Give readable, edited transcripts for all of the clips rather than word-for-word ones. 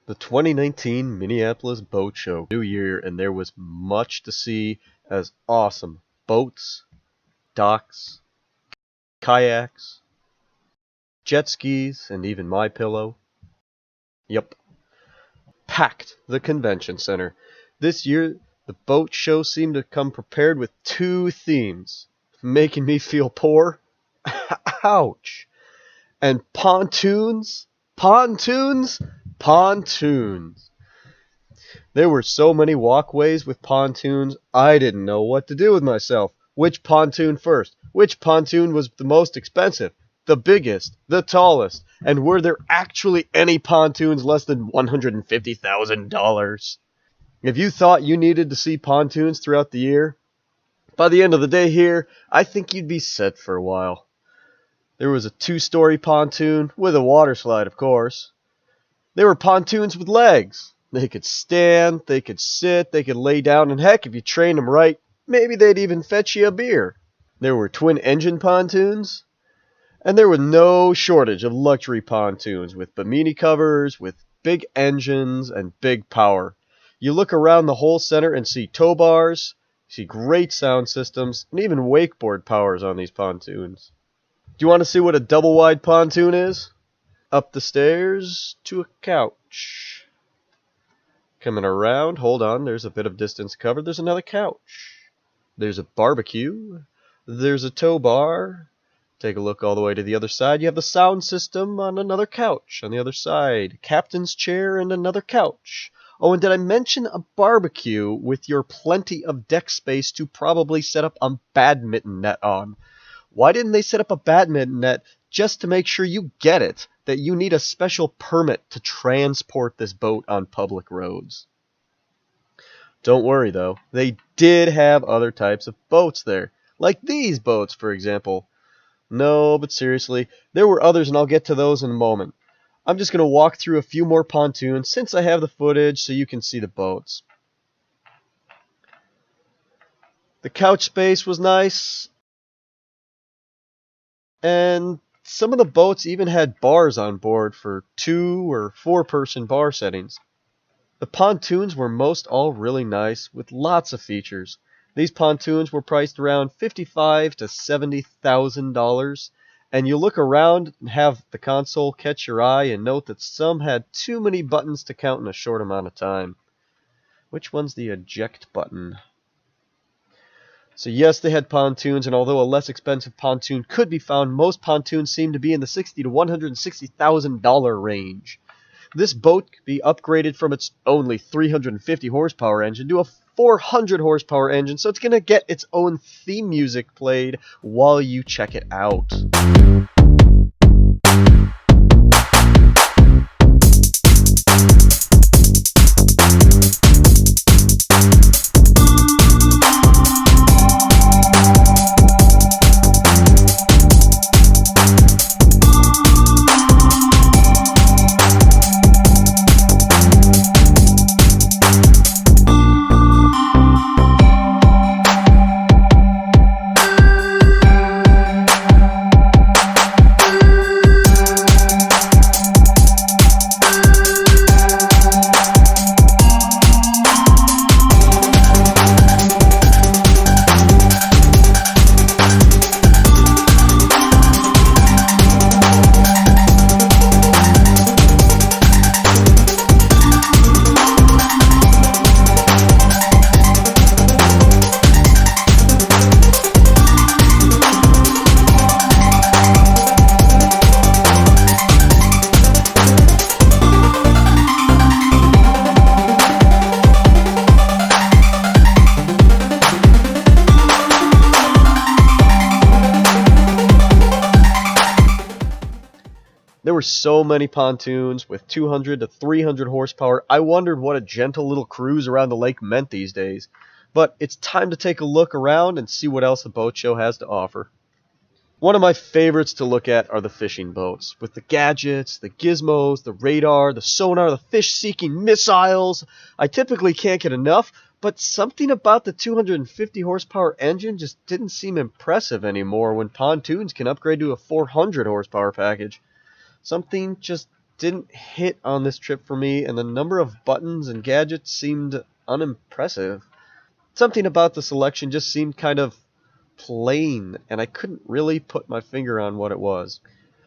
The 2019 Minneapolis Boat Show, New Year, and there was much to see as awesome boats, docks, kayaks, jet skis, and even my pillow. Yup, packed the convention center. This year, the boat show seemed to come prepared with two themes, making me feel poor, ouch, and pontoons, pontoons, pontoons. There were so many walkways with pontoons, I didn't know what to do with myself. Which pontoon first? Which pontoon was the most expensive? The biggest? The tallest? And were there actually any pontoons less than $150,000? If you thought you needed to see pontoons throughout the year, by the end of the day here, I think you'd be set for a while. There was a 2-story pontoon, with a water slide, of course. There were pontoons with legs. They could stand, they could sit, they could lay down, and heck, if you trained them right, maybe they'd even fetch you a beer. There were twin-engine pontoons, and there was no shortage of luxury pontoons with bimini covers, with big engines, and big power. You look around the whole center and see tow bars, see great sound systems, and even wakeboard powers on these pontoons. Do you want to see what a double-wide pontoon is? Up the stairs to a couch. Coming around, hold on, there's a bit of distance covered. There's another couch. There's a barbecue. There's a tow bar. Take a look all the way to the other side. You have the sound system on another couch on the other side. Captain's chair and another couch. Oh, and did I mention a barbecue with your plenty of deck space to probably set up a badminton net on? Why didn't they set up a badminton net just to make sure you get it, that you need a special permit to transport this boat on public roads? Don't worry, though. They did have other types of boats there, like these boats, for example. No, but seriously, there were others, and I'll get to those in a moment. I'm just going to walk through a few more pontoons since I have the footage so you can see the boats. The couch space was nice, and some of the boats even had bars on board for 2- or 4-person bar settings. The pontoons were most all really nice with lots of features. These pontoons were priced around $55,000 to $70,000, and you look around and have the console catch your eye and note that some had too many buttons to count in a short amount of time. Which one's the eject button? So yes, they had pontoons, and although a less expensive pontoon could be found, most pontoons seem to be in the $60,000 to $160,000 range. This boat could be upgraded from its only 350 horsepower engine to a 400 horsepower engine, so it's going to get its own theme music played while you check it out. There were so many pontoons with 200 to 300 horsepower, I wondered what a gentle little cruise around the lake meant these days. But it's time to take a look around and see what else the boat show has to offer. One of my favorites to look at are the fishing boats, with the gadgets, the gizmos, the radar, the sonar, the fish-seeking missiles. I typically can't get enough, but something about the 250 horsepower engine just didn't seem impressive anymore when pontoons can upgrade to a 400 horsepower package. Something just didn't hit on this trip for me, and the number of buttons and gadgets seemed unimpressive. Something about the selection just seemed kind of plain, and I couldn't really put my finger on what it was.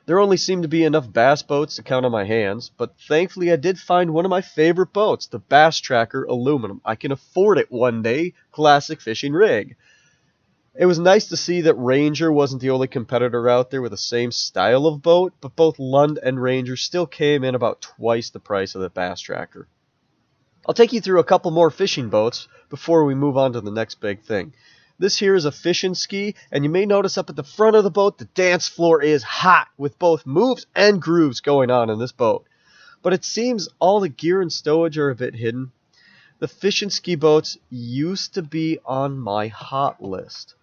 There only seemed to be enough bass boats to count on my hands, but thankfully I did find one of my favorite boats, the Bass Tracker Aluminum. I can afford it one day, classic fishing rig. It was nice to see that Ranger wasn't the only competitor out there with the same style of boat, but both Lund and Ranger still came in about twice the price of the Bass Tracker. I'll take you through a couple more fishing boats before we move on to the next big thing. This here is a fishing ski, and you may notice up at the front of the boat, the dance floor is hot, with both moves and grooves going on in this boat. But it seems all the gear and stowage are a bit hidden. The fishing ski boats used to be on my hot list.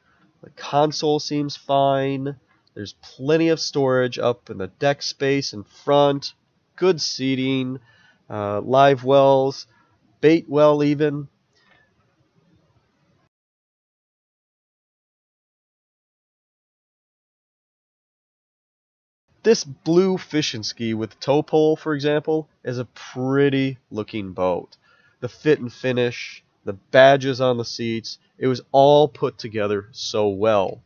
The console seems fine. There's plenty of storage up in the deck space in front. Good seating, live wells, bait well even. This blue fishing ski with tow pole, for example, is a pretty looking boat. The fit and finish, the badges on the seats, it was all put together so well.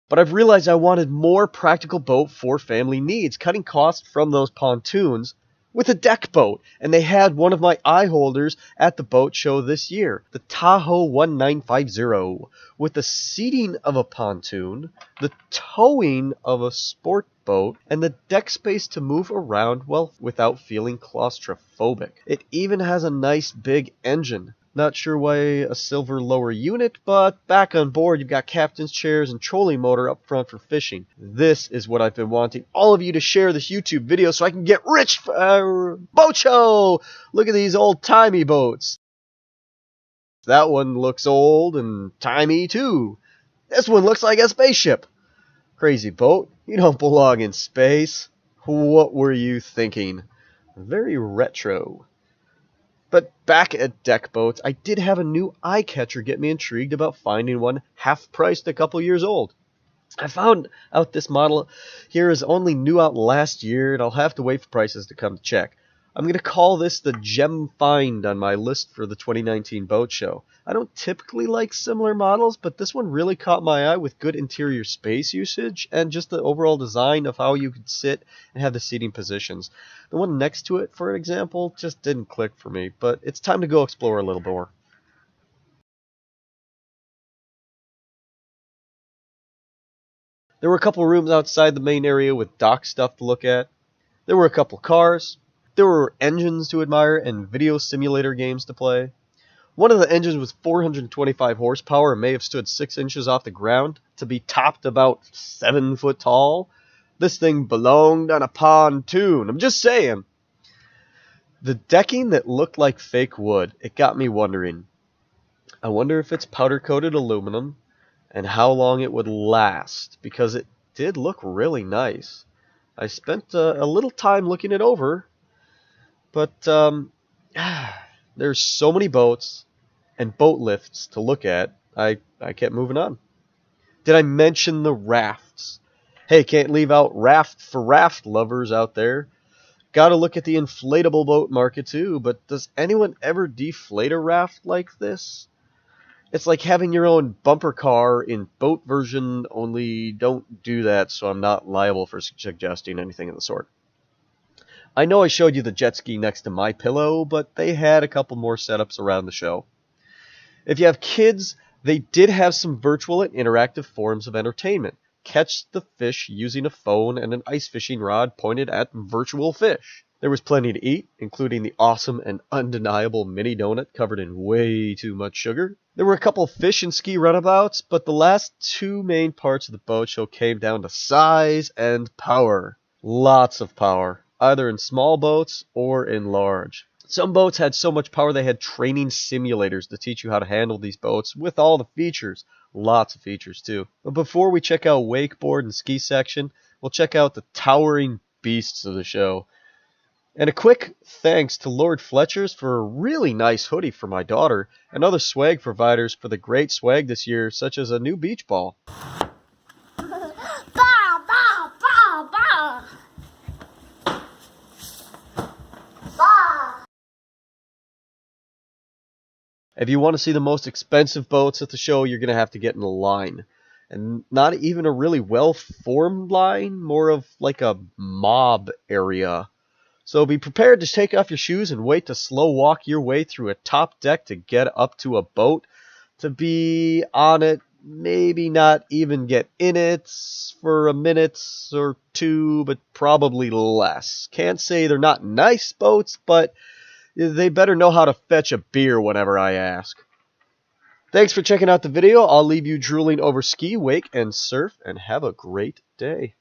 But I've realized I wanted more practical boat for family needs, cutting costs from those pontoons with a deck boat. And they had one of my eye holders at the boat show this year, the Tahoe 1950, with the seating of a pontoon, the towing of a sport boat, and the deck space to move around well without feeling claustrophobic. It even has a nice big engine. Not sure why a silver lower unit, but back on board you've got captain's chairs and trolling motor up front for fishing. This is what I've been wanting all of you to share this YouTube video so I can get rich for boat show! Look at these old timey boats. That one looks old and timey too. This one looks like a spaceship. Crazy boat, you don't belong in space. What were you thinking? Very retro. But back at deck boats, I did have a new eye catcher get me intrigued about finding one half-priced a couple years old. I found out this model here is only new out last year, and I'll have to wait for prices to come to check. I'm going to call this the gem find on my list for the 2019 boat show. I don't typically like similar models, but this one really caught my eye with good interior space usage and just the overall design of how you could sit and have the seating positions. The one next to it, for example, just didn't click for me, but it's time to go explore a little more. There were a couple rooms outside the main area with dock stuff to look at. There were a couple cars. There were engines to admire and video simulator games to play. One of the engines was 425 horsepower and may have stood 6 inches off the ground to be topped about 7 foot tall. This thing belonged on a pontoon. I'm just saying. The decking that looked like fake wood, it got me wondering. I wonder if it's powder-coated aluminum and how long it would last, because it did look really nice. I spent a little time looking it over. But there's so many boats and boat lifts to look at, I kept moving on. Did I mention the rafts? Hey, can't leave out raft for raft lovers out there. Gotta look at the inflatable boat market too, but does anyone ever deflate a raft like this? It's like having your own bumper car in boat version, only don't do that so I'm not liable for suggesting anything of the sort. I know I showed you the jet ski next to my pillow, but they had a couple more setups around the show. If you have kids, they did have some virtual and interactive forms of entertainment. Catch the fish using a phone and an ice fishing rod pointed at virtual fish. There was plenty to eat, including the awesome and undeniable mini donut covered in way too much sugar. There were a couple fish and ski runabouts, but the last two main parts of the boat show came down to size and power. Lots of power, either in small boats or in large. Some boats had so much power they had training simulators to teach you how to handle these boats with all the features. Lots of features too. But before we check out wakeboard and ski section, we'll check out the towering beasts of the show. And a quick thanks to Lord Fletcher's for a really nice hoodie for my daughter, and other swag providers for the great swag this year, such as a new beach ball. Bah, bah, bah, bah. If you want to see the most expensive boats at the show, you're going to have to get in a line. And not even a really well-formed line, more of like a mob area. So be prepared to take off your shoes and wait to slow walk your way through a top deck to get up to a boat, to be on it, maybe not even get in it for a minute or two, but probably less. Can't say they're not nice boats, but they better know how to fetch a beer whenever I ask. Thanks for checking out the video. I'll leave you drooling over ski, wake, and surf, and have a great day.